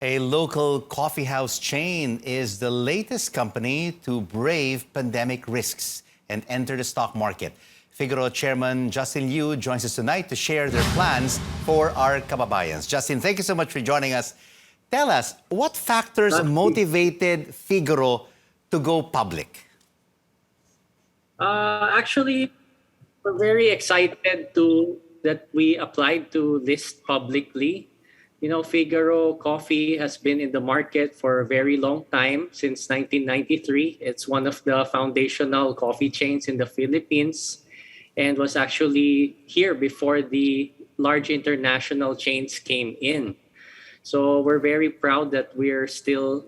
A local coffeehouse chain is the latest company to brave pandemic risks and enter the stock market. Figaro Chairman Justin Liu joins us tonight to share their plans for our kababayans. Justin, thank you so much for joining us. Tell us, what factors motivated Figaro to go public? Actually, we're very excited that we applied to list publicly. You know, Figaro Coffee has been in the market for a very long time, since 1993. It's one of the foundational coffee chains in the Philippines and was actually here before the large international chains came in. So we're very proud that we're still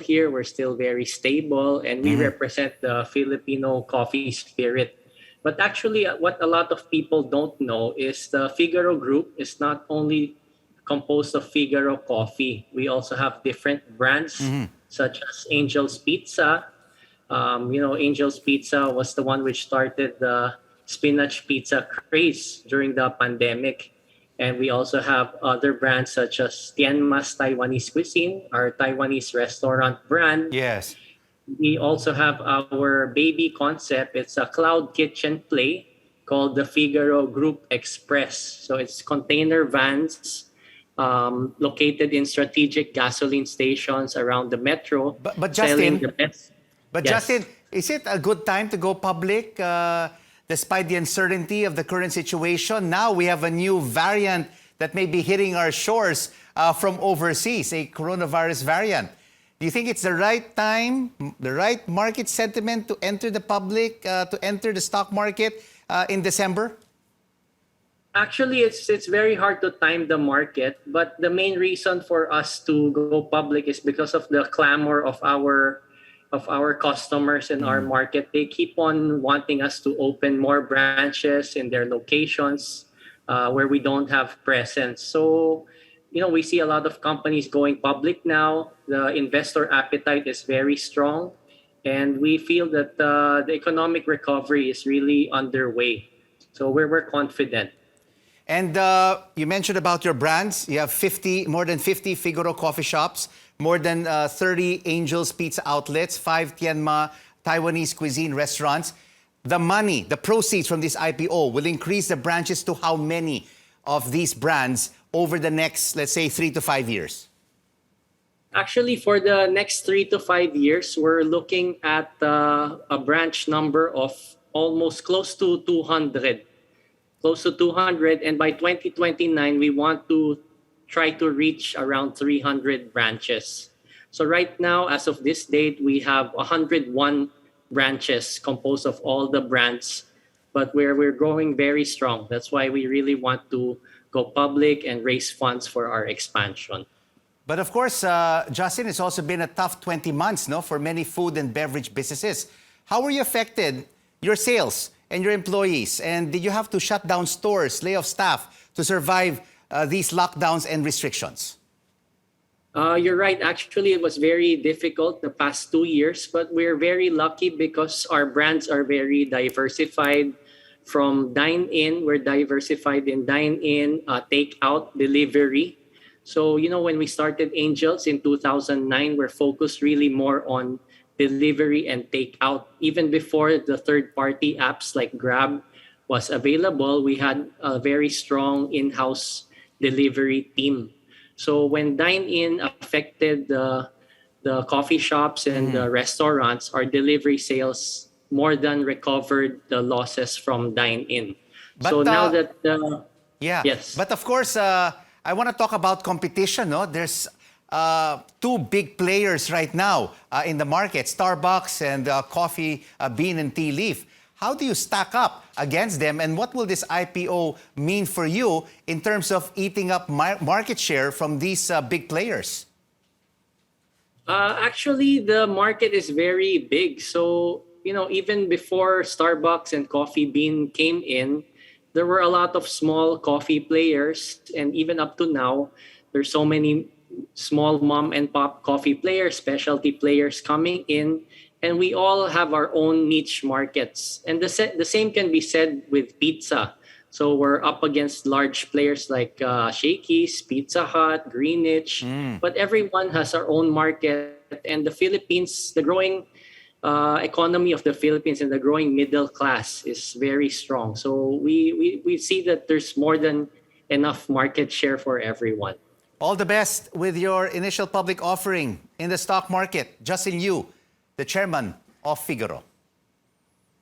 here. We're still very stable, and we represent the Filipino coffee spirit. But actually, what a lot of people don't know is the Figaro Group is not only composed of Figaro Coffee. We also have different brands such as Angel's Pizza. Angel's Pizza was the one which started the spinach pizza craze during the pandemic. And we also have other brands such as Tianma's Taiwanese Cuisine, our Taiwanese restaurant brand. Yes. We also have our baby concept. It's a cloud kitchen play called the Figaro Group Express. So it's container vans located in strategic gasoline stations around the metro. But selling Justin, the best. but Yes. Justin, is it a good time to go public despite the uncertainty of the current situation? Now we have a new variant that may be hitting our shores from overseas, a coronavirus variant. Do you think it's the right time, the right market sentiment to enter the public, to enter the stock market in December? Actually, it's very hard to time the market, but the main reason for us to go public is because of the clamor of our customers in our market. They keep on wanting us to open more branches in their locations where we don't have presence. So, we see a lot of companies going public now. The investor appetite is very strong, and we feel that the economic recovery is really underway. So we're confident. And you mentioned about your brands. You have more than 50 Figaro coffee shops, more than 30 Angel's Pizza outlets, 5 Tianma Taiwanese cuisine restaurants. The proceeds from this IPO will increase the branches to how many of these brands over the next, let's say, 3 to 5 years? Actually, for the next 3 to 5 years, we're looking at a branch number of almost close to 200. And by 2029 we want to try to reach around 300 branches. So right now, as of this date, we have 101 branches composed of all the brands, but we're growing very strong. That's why we really want to go public and raise funds for our expansion. But of course, Justin, it's also been a tough 20 months, no, for many food and beverage businesses. How were you affected, your sales and your employees? And did you have to shut down stores, lay off staff to survive these lockdowns and restrictions? You're right. Actually, it was very difficult the past 2 years, but we're very lucky because our brands are very diversified. From dine-in, we're diversified in dine-in, take-out, delivery. So, when we started Angels in 2009, we're focused really more on delivery and take-out. Even before the third-party apps like Grab was available, we had a very strong in-house delivery team. So when dine-in affected the coffee shops and the restaurants, our delivery sales more than recovered the losses from dine-in. So now that... Yeah. Yes. But of course, I want to talk about competition. No? There's 2 big players right now in the market, Starbucks and Coffee Bean and Tea Leaf. How do you stack up against them, and what will this IPO mean for you in terms of eating up market share from these big players? Actually, the market is very big. So, even before Starbucks and Coffee Bean came in, there were a lot of small coffee players. And even up to now, there's so many small mom and pop coffee players, specialty players coming in. And we all have our own niche markets. And the same can be said with pizza. So we're up against large players like Shakey's, Pizza Hut, Greenwich, but everyone has our own market. And the Philippines, the growing economy of the Philippines and the growing middle class is very strong. So we see that there's more than enough market share for everyone. All the best with your initial public offering in the stock market. Justin Liu, the chairman of Figaro.